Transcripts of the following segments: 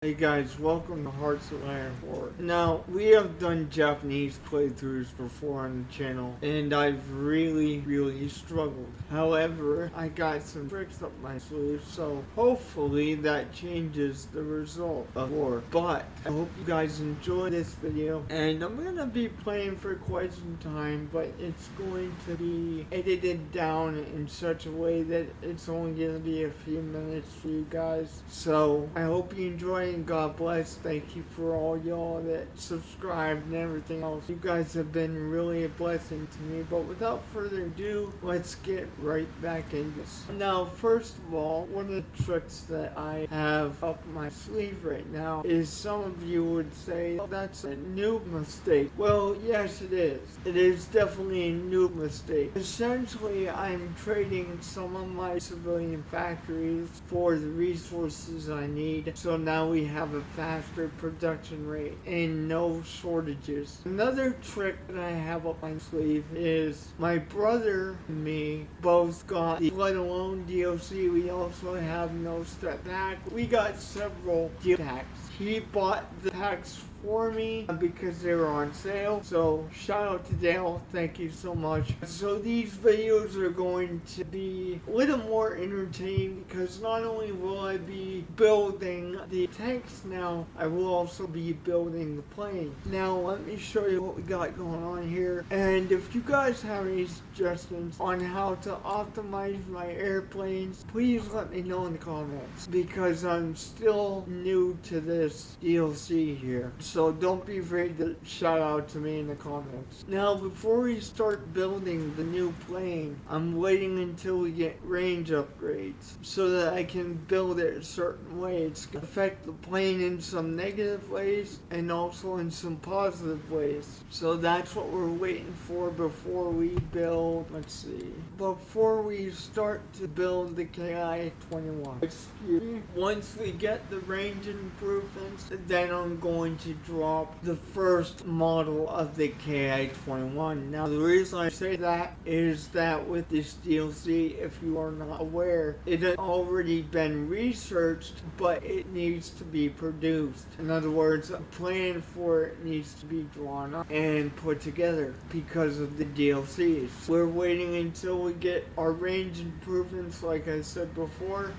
Hey guys, welcome to Hearts of Iron 4. Now, we have done Japanese playthroughs before on the channel, and I've really struggled. However, I got some tricks up my sleeve, so hopefully that changes the result of war. But, I hope you guys enjoy this video, and I'm gonna be playing for quite some time, but it's going to be edited down in such a way that it's only gonna be a few minutes for you guys. So, I hope you enjoy and God bless. Thank you for all y'all that subscribed and everything else. You guys have been really a blessing to me. But without further ado, let's get right back into this. Now, first of all, one of the tricks that I have up my sleeve right now is some of you would say, oh, that's a noob mistake. Well, yes, it is. It is definitely a noob mistake. Essentially, I'm trading some of my civilian factories for the resources I need. So now we have a faster production rate and no shortages. Another trick that I have up my sleeve is my brother and me both got the Let Alone DLC. We also have no step back. We got several deal packs. He bought the packs for me because they were on sale. So shout out to Dale, thank you so much. So these videos are going to be a little more entertaining because not only will I be building the tanks now, I will also be building the plane. Now let me show you what we got going on here. And if you guys have any suggestions on how to optimize my airplanes, please let me know in the comments because I'm still new to this DLC here. So don't be afraid to shout out to me in the comments. Now before we start building the new plane, I'm waiting until we get range upgrades so that I can build it a certain way. It's going to affect the plane in some negative ways and also in some positive ways. So that's what we're waiting for before we build, let's see, before we start to build the KI-21. Excuse me. Once we get the range improvements, then I'm going to drop the first model of the KI-21. Now the reason I say that is that with this DLC, if you are not aware, it has already been researched, but it needs to be produced. In other words, a plan for it needs to be drawn up and put together because of the DLCs. We're waiting until we get our range improvements, like I said before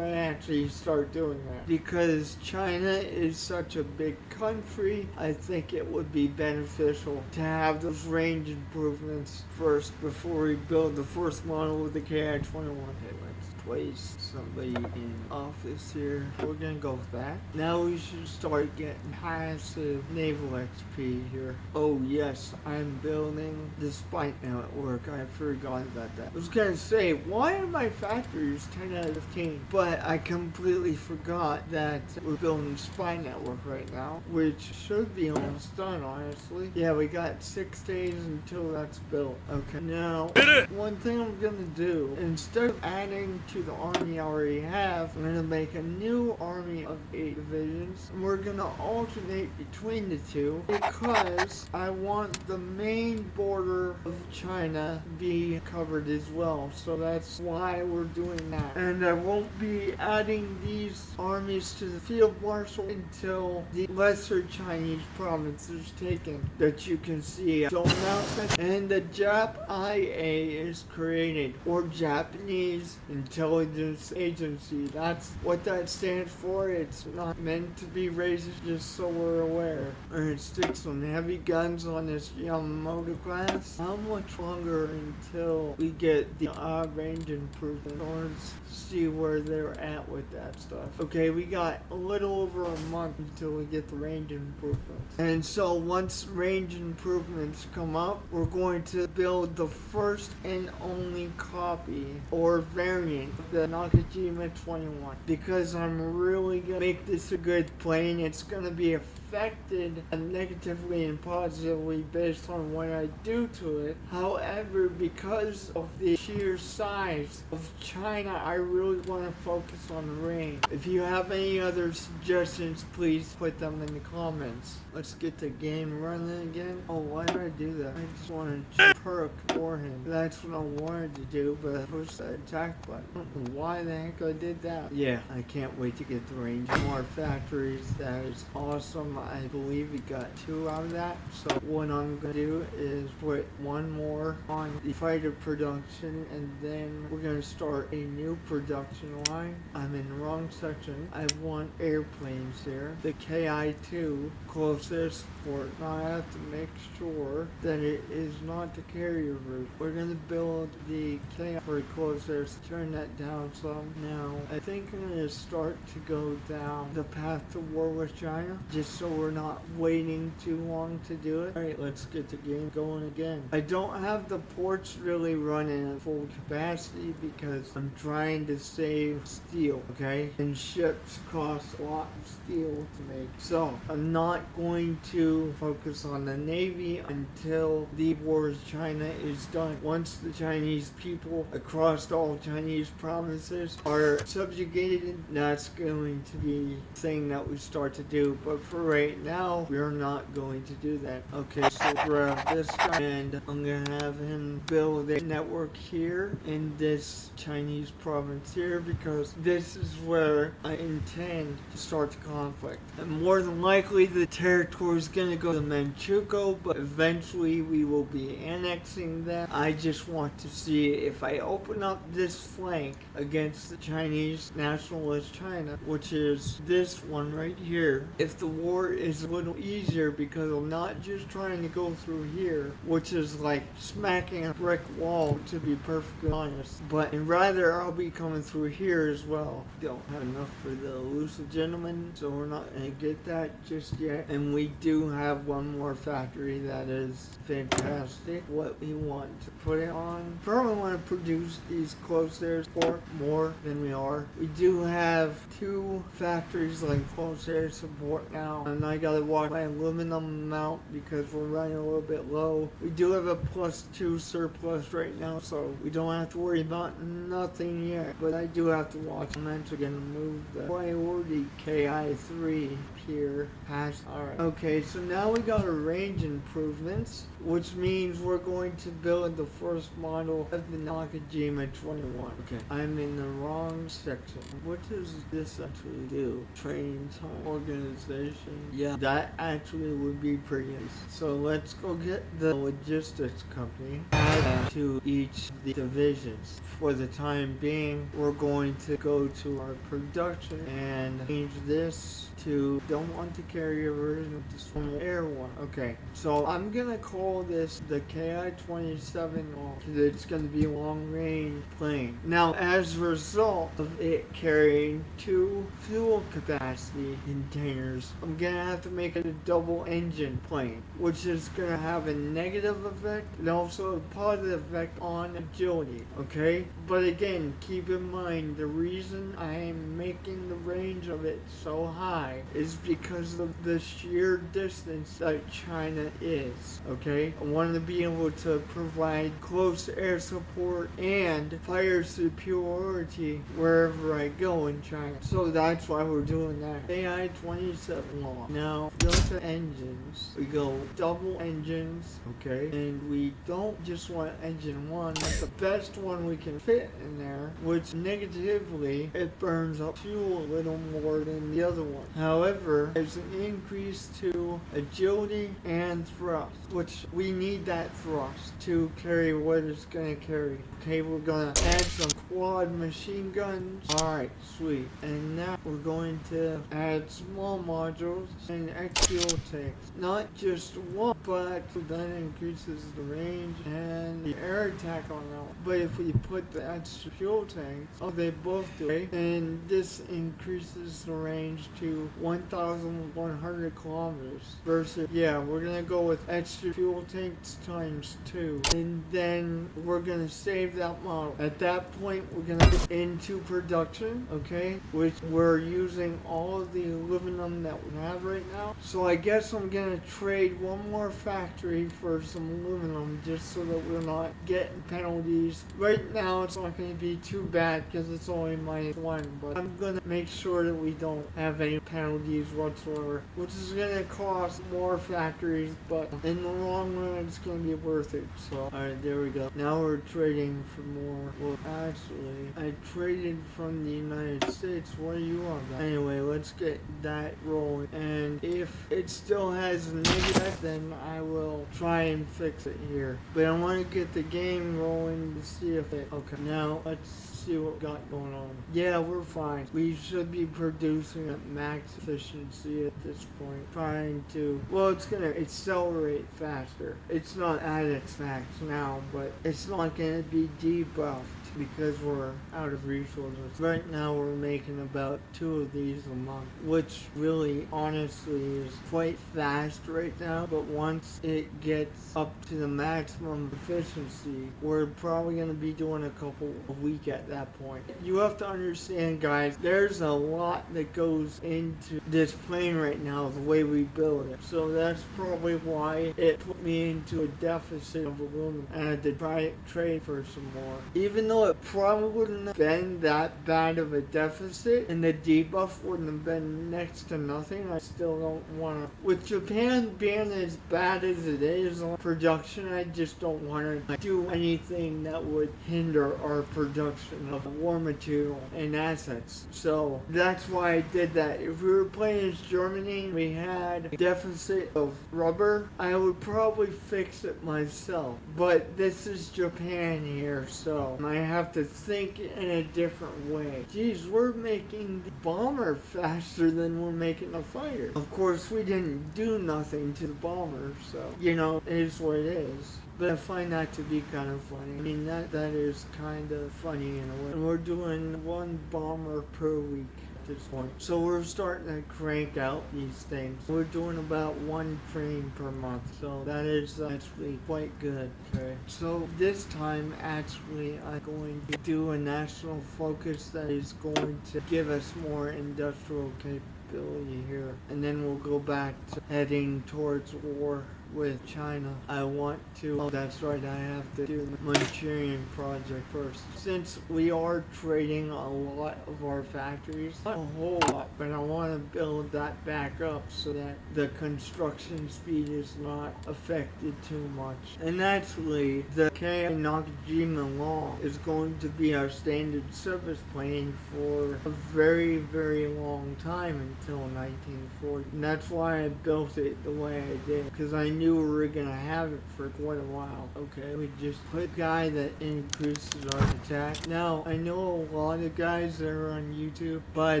I actually start doing that. Because China is such a big country, I think it would be beneficial to have those range improvements first before we build the first model of the KI-21. Okay, let's place somebody in office here. We're gonna go with that. Now we should start getting passive naval XP here. Oh yes, I'm building the spy network. I forgot about that. I was gonna say, why are my factories 10 out of 15? But I completely forgot that we're building spy network right now, which should be almost done, honestly. Yeah, we got 6 days until that's built. Okay, now, one thing I'm gonna do, instead of adding to the army I already have, I'm gonna make a new army of 8 divisions, and we're gonna alternate between the two because I want the main border of China to be covered as well. So that's why we're doing that. And I won't be adding these armies to the field marshal until the lesser Chinese province is taken, that you can see. So announcement, and the Jap IA is created, or Japanese Intelligence Agency. That's what that stands for. It's not meant to be racist, just so we're aware. Alright, stick some heavy guns on this Yamamoto class. How much longer until we get the range improvement? Let's see where they're at with that stuff. Okay, we got a little over a month until we get the range improvements. And so once range improvements come up, we're going to build the first and only copy or variant of the Nakajima 21 because I'm really gonna make this a good plane. It's gonna be affected negatively and positively based on what I do to it. However, because of the sheer size of China, I really want to focus on the range. If you have any other suggestions, please put them in the comments. Let's get the game running again. Oh, why did I do that? I just wanted to perk for him. That's what I wanted to do, but I pushed the attack button. don't know why the heck I did that. Yeah, I can't wait to get the range. More factories. That is awesome. I believe we got 2 out of that. So what I'm going to do is put 1 more on the fighter production, and then we're going to start a new production line. I'm in the wrong section. I want airplanes here. The KI-2 closest port. Now I have to make sure that it is not the carrier route. We're going to build the KI for closest. Turn that down some. Now I think I'm going to start to go down the path to war with China, just so we're not waiting too long to do it. Alright, let's get the game going again. I don't have the ports really running at full capacity because I'm trying to save steel, okay? And ships cost a lot of steel to make. So I'm not going to focus on the Navy until the war with China is done. Once the Chinese people across all Chinese provinces are subjugated, that's going to be the thing that we start to do. But for right now, we're not going to do that. Okay, so grab this guy, and I'm gonna have him build a network here in this Chinese province here, because this is where I intend to start the conflict. And more than likely, the territory is gonna go to Manchukuo, but eventually we will be annexing them. I just want to see if I open up this flank against the Chinese nationalist China, which is this one right here, if the war is a little easier, because I'm not just trying to go through here, which is like smacking a brick wall, to be perfectly honest, but rather I'll be coming through here as well. Don't have enough for the elusive gentleman, so we're not going to get that just yet. And we do have 1 more factory that is fantastic. What we want to put it on, probably want to produce these close air support more than we are. We do have 2 factories like close air support now, and I gotta watch my aluminum amount because we're running a little bit low. We do have a +2 surplus right now, so we don't have to worry about nothing yet, but I do have to watch. I'm actually gonna move the priority KI-3 here past. Alright, okay, so now we got a range improvements, which means we're going to build the first model of the Nakajima 21. Okay, I'm in the wrong section. What does this actually do? Training time, organization. Yeah, that actually would be pretty nice. So let's go get the logistics company, add that to each of the divisions. For the time being, we're going to go to our production and change this to, don't want to carry a version of this normal air one. Okay, so I'm gonna call this the KI-27 because it's gonna be a long range plane. Now, as a result of it carrying 2 fuel capacity containers, I'm gonna have to make it a double engine plane, which is gonna have a negative effect and also a positive effect on agility, okay? But again, keep in mind, the reason I am making the range of it so high is because of the sheer distance that China is, okay? I want to be able to provide close air support and fire superiority wherever I go in China. So that's why we're doing that. AI-27 law. Now, Delta engines, we go double engines, okay? And we don't just want engine 1, that's the best one we can fit in there, which negatively, it burns up fuel a little more than the other one. However, there's an increase to agility and thrust, which we need that thrust to carry what it's going to carry. Okay, we're going to add some quad machine guns. Alright, sweet. And now we're going to add small modules and fuel tanks. Not just one, but that increases the range and the air attack on that one. But if we put the extra fuel tanks, oh, they both do, okay? And this increases the range to 1,100 kilometers versus, yeah, we're gonna go with extra fuel tanks times 2, and then we're gonna save that model. At that point, we're gonna get into production, okay, which we're using all of the aluminum that we have right now. So I guess I'm gonna trade 1 more our factory for some aluminum just so that we're not getting penalties. Right now it's not going to be too bad because it's only -1, but I'm going to make sure that we don't have any penalties whatsoever, which is going to cost more factories, but in the long run it's going to be worth it. So alright, there we go. Now we're trading for more. Well, actually, I traded from the United States. What are you on about? Anyway, let's get that rolling, and if it still has a negative, then I will try and fix it here. But I want to get the game rolling to see if it... Okay, now let's see what we got going on. Yeah, we're fine. We should be producing at max efficiency at this point. Trying to... Well, it's going to accelerate faster. It's not at its max now, but it's not going to be debuffed because we're out of resources. Right now we're making about 2 of these a month, which really honestly is quite fast right now, but once it gets up to the maximum efficiency, we're probably going to be doing a couple a week at that point. You have to understand, guys, there's a lot that goes into this plane right now, the way we build it. So that's probably why it put me into a deficit of aluminum, and I had to try trade for some more. Even though it probably wouldn't have been that bad of a deficit and the debuff wouldn't have been next to nothing, I still don't want to. With Japan being as bad as it is on production, I just don't want to do anything that would hinder our production of war material and assets. So that's why I did that. If we were playing as Germany, we had a deficit of rubber, I would probably fix it myself. But this is Japan here, so I have to think in a different way. Geez, we're making the bomber faster than we're making the fighter. Of course, we didn't do nothing to the bomber, so, you know, it is what it is. But I find that to be kind of funny. I mean, that is kind of funny in a way. And we're doing 1 bomber per week at this point. So we're starting to crank out these things. We're doing about 1 train per month. So that is actually quite good. Okay. So this time, actually, I'm going to do a national focus that is going to give us more industrial capability here. And then we'll go back to heading towards war with China. I want to, oh that's right, I have to do the Manchurian project first. Since we are trading a lot of our factories, not a whole lot, but I want to build that back up so that the construction speed is not affected too much. And actually, the K Nakajima Law is going to be our standard service plane for a very, very long time until 1940. And that's why I built it the way I did, because I knew we were gonna have it for quite a while. Okay, we just put a guy that increases our attack. Now, I know a lot of guys that are on YouTube, by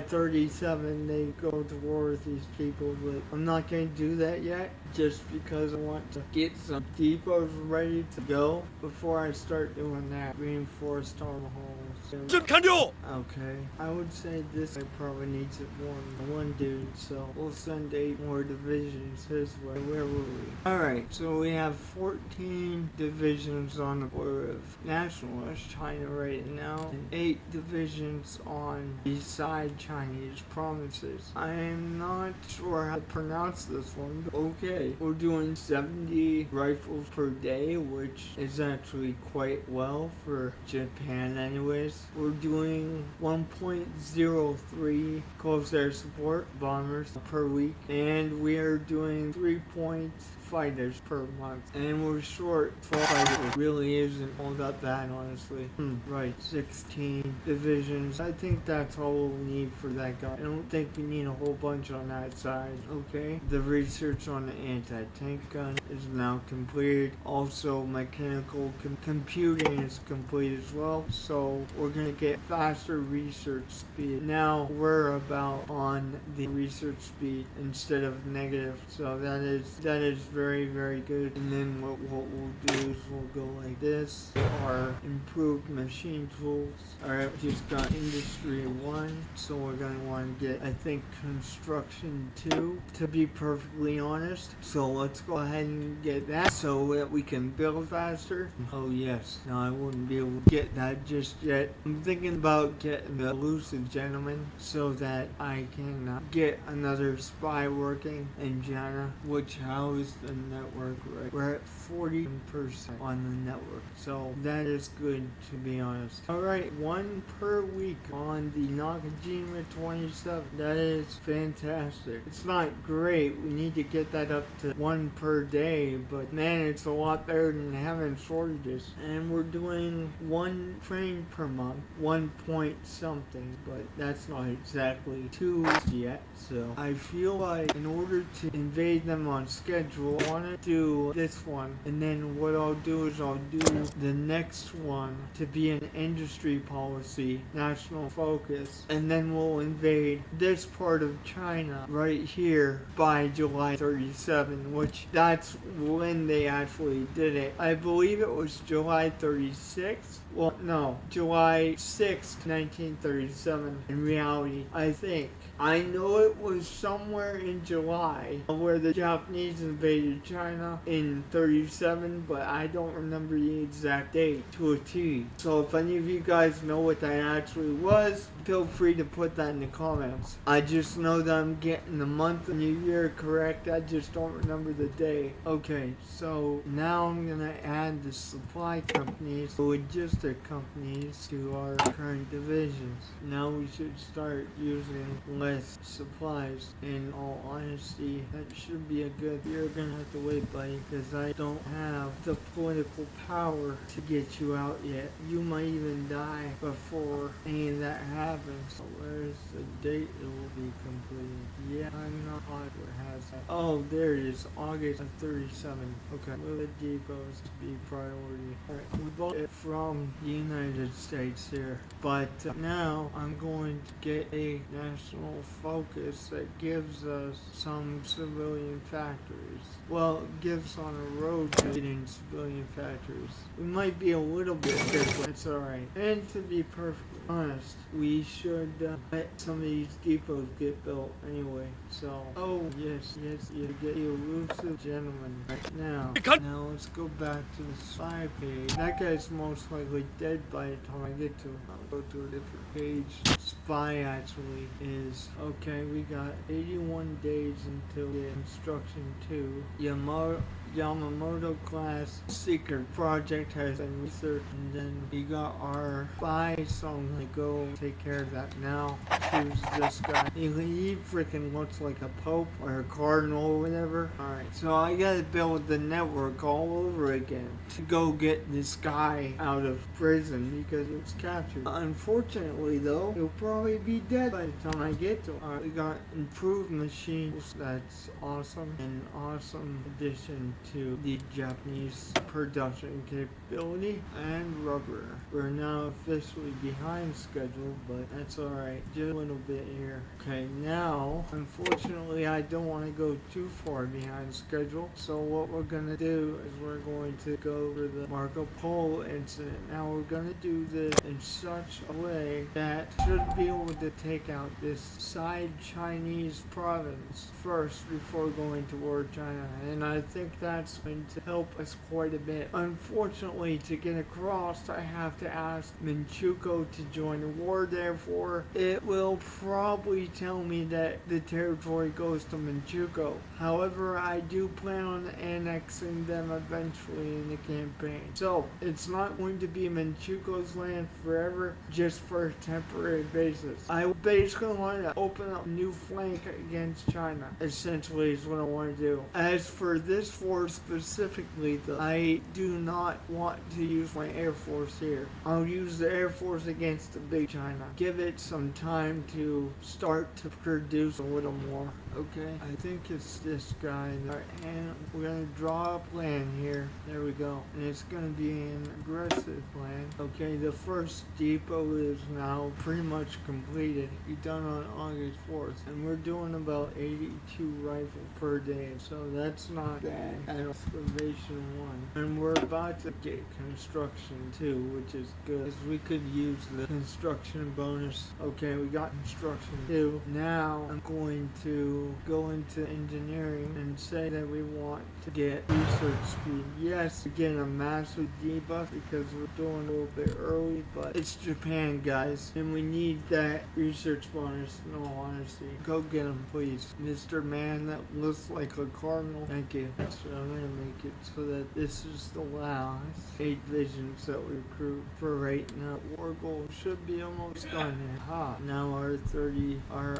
37 they go to war with these people, but I'm not gonna do that yet, just because I want to get some depots ready to go before I start doing that. Reinforced armor halls. Okay, I would say this guy probably needs it more than 1 dude, so we'll send 8 more divisions his way. Where were we? Alright, so we have 14 divisions on the border of nationalist China right now, and 8 divisions on the side Chinese provinces. I am not sure how to pronounce this one, but okay. We're doing 70 rifles per day, which is actually quite well for Japan anyways. We're doing 1.03 close air support bombers per week, and we are doing 3 fighters per month, and we're short 12 fighters. Really isn't all that bad, honestly. Right, 16 divisions. I think that's all we'll need for that guy. I don't think we need a whole bunch on that side. Okay, the research on the anti-tank gun is now completed. Also, mechanical computing is complete as well, so we're gonna get faster research speed. Now we're about on the research speed instead of negative, so that is very, very good. And then what we'll do is we'll go like this. Our improved machine tools. Alright, just got industry 1, so we're gonna want to get, I think, construction 2, to be perfectly honest. So let's go ahead and get that so that we can build faster. Oh yes, no, I wouldn't be able to get that just yet I'm thinking about getting the elusive gentleman so that I can get another spy working in China, which how is the network right? We're at 40% on the network, so that is good to be honest. Alright, one per week on the Nakajima 27. That is fantastic. It's not great, we need to get that up to one per day, but man, it's a lot better than having shortages. And we're doing one train per month, 1 point something, but that's not exactly 2 yet. So I feel like in order to invade them on schedule, I want to do this one, and then what I'll do is I'll do the next one to be an industry policy, national focus, and then we'll invade this part of China right here by July 37, which that's when they actually did it. I believe it was July 36th. Well, no, July 6th, 1937. In reality, I think. I know it was somewhere in July where the Japanese invaded China in 37, but I don't remember the exact date to a T. So if any of you guys know what that actually was, feel free to put that in the comments. I just know that I'm getting the month and the year correct, I just don't remember the day. Okay, so now I'm gonna add the supply companies, the logistic companies to our current divisions. Now we should start using less supplies. In all honesty, that should be a good. You're gonna have to wait, buddy, because I don't have the political power to get you out yet. You might even die before any of that happens. So where's the date it will be completed? Yeah, I'm not on what has that. Oh, there it is, August 37. Okay, will the depots be priority? Alright, we bought it from the United States here, but now I'm going to get a national focus that gives us some civilian factories. Well, gives on a road to getting civilian factories. We might be a little bit different, it's alright. And to be perfectly honest, we should let some of these depots get built anyway. So, oh yes, you get the elusive gentleman right now. Now let's go back to the spy page. That guy's most likely dead by the time I get to him. I'll go to a different page. Spy actually is, okay, we got 81 days until the instruction 2. Yamamoto class secret project has been researched, and then we got our spy, so I'm gonna go take care of that now. Who's this guy? He freaking looks like a pope or a cardinal or whatever. Alright, so I gotta build the network all over again to go get this guy out of prison because he was captured. Unfortunately though, he'll probably be dead by the time I get to him. Alright, we got improved machines. That's awesome. An awesome addition to the Japanese production capability. And rubber. We're now officially behind schedule, but that's alright. Just a little bit here. Okay, now, unfortunately, I don't want to go too far behind schedule. So what we're gonna do is we're going to go over the Marco Polo incident. Now we're gonna do this in such a way that should be able to take out this side Chinese province first before going toward China, and I think that's going to help us quite a bit. Unfortunately, to get across, I have to ask Manchukuo to join the war, therefore it will probably tell me that the territory goes to Manchukuo. However, I do plan on annexing them eventually in the campaign. So, it's not going to be Manchukuo's land forever, just for a temporary basis. I basically want to open up a new flank against China, essentially is what I want to do. As for this war specifically though, I do not want to use my air force here. I'll use the air force against the big China. Give it some time to start to produce a little more. Okay, I think it's this guy. Alright, and we're gonna draw a plan here. There we go. And it's gonna be an aggressive plan. Okay, the first depot is now pretty much completed. Be done on August 4th. And we're doing about 82 rifles per day. So that's not bad at excavation 1. And we're about to get construction 2, which is good, because we could use the construction bonus. Okay, we got construction 2. Now I'm going to to go into engineering and say that we want to get research speed. Yes, again, a massive debuff because we're doing a little bit early, but it's Japan, guys, and we need that research bonus, in all honesty. Go get him, please. Mr. Man, that looks like a cardinal. Thank you. So I'm gonna make it so that this is the last 8 visions that we recruit for right now. War goal should be almost done here. Ha! Now our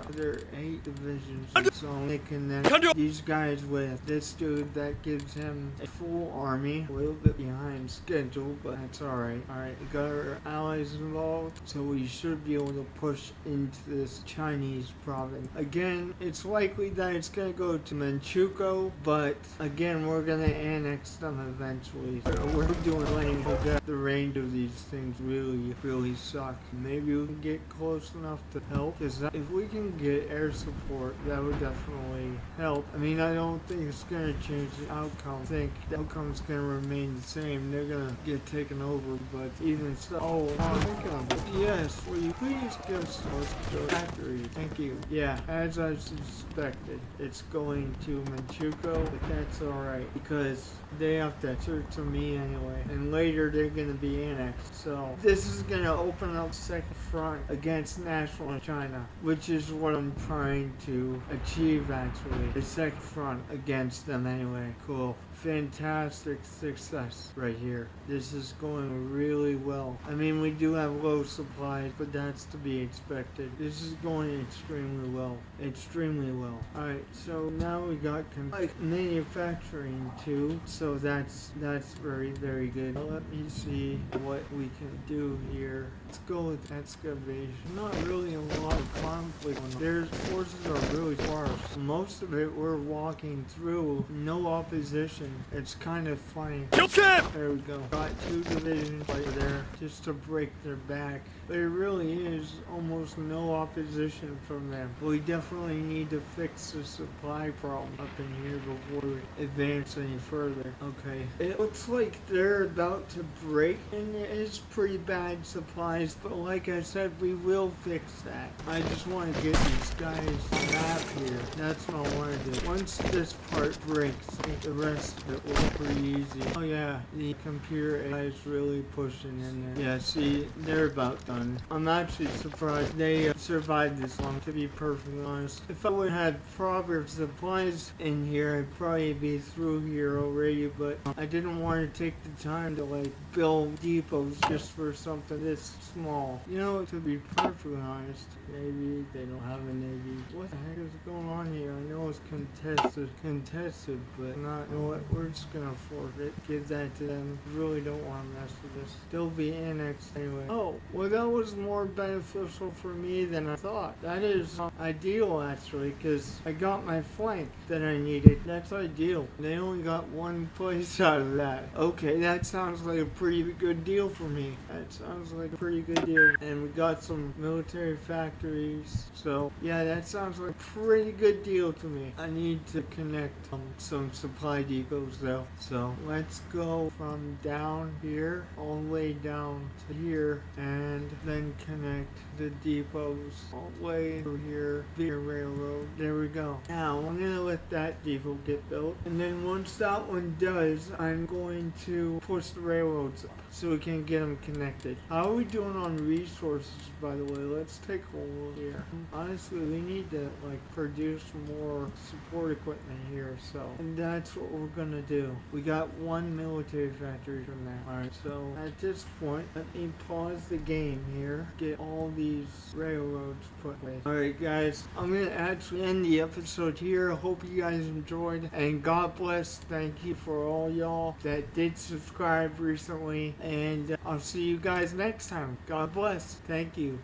other 8 divisions. So they connect these guys with this dude that gives him a full army. A little bit behind schedule, but that's alright. Alright, we got our allies involved, so we should be able to push into this Chinese province. Again, it's likely that it's gonna go to Manchukuo, but again, we're gonna annex them eventually. So we're doing range because the range of these things really suck. Maybe we can get close enough to help, because if we can get air support, that would definitely help. I mean, I don't think it's gonna change the outcome. I think the outcome's gonna remain the same. They're gonna get taken over, but even so, I'm thinking of it. Yes, will you please give us the factory? Thank you. Yeah, as I suspected, it's going to Manchukuo, but that's alright, because they have to answer to me anyway, and later they're gonna be annexed. So this is gonna open up second front against national China, which is what I'm trying to achieve actually. The second front against them anyway. Cool. Fantastic success right here. This is going really well. I mean, we do have low supplies, but that's to be expected. This is going extremely well. Extremely well. Alright, so now we got manufacturing too, so that's very good. Now let me see what we can do here. Let's go with excavation. Not really a lot of conflict. Their forces are really sparse. Most of it we're walking through, no opposition. It's kind of funny. There we go. Got 2 divisions right there just to break their back. There really is almost no opposition from them. We definitely need to fix the supply problem up in here before we advance any further. Okay. It looks like they're about to break, and it is pretty bad supplies, but like I said, we will fix that. I just want to get these guys map here. That's what I want to do. Once this part breaks, the rest of it will be pretty easy. Oh yeah, the computer AI is really pushing in there. Yeah, see, they're about done. I'm actually surprised they survived this long, to be perfectly honest. If I would have had proper supplies in here, I'd probably be through here already, but I didn't want to take the time to like build depots just for something this small. You know, to be perfectly honest, maybe they don't have a navy. What the heck is going on here? I know it's contested, but not. You know what? We're just gonna forfeit. Give that to them. Really don't want to mess with this. They'll be annexed anyway. Oh, well, that was more beneficial for me than I thought. That is ideal actually, because I got my flank that I needed. That's ideal. They only got 1 place out of that. Okay, that sounds like a pretty good deal for me. That sounds like a pretty good deal. And we got some military factories. So yeah, that sounds like a pretty good deal to me. I need to connect some supply depots though. So let's go from down here all the way down to here, and then connect the depots all the way through here via railroad. There we go. Now I'm gonna let that depot get built, and then once that one does, I'm going to push the railroads up so we can get them connected. How are we doing on resources, by the way? Let's take a look here. Honestly, we need to like produce more support equipment here, so, and that's what we're gonna do. We got 1 military factory from that. Alright, so at this point, let me pause the game here, get all these railroads put away. Alright guys, I'm gonna actually end the episode here. I hope you guys enjoyed, and God bless. Thank you for all y'all that did subscribe recently, and I'll see you guys next time. God bless. Thank you.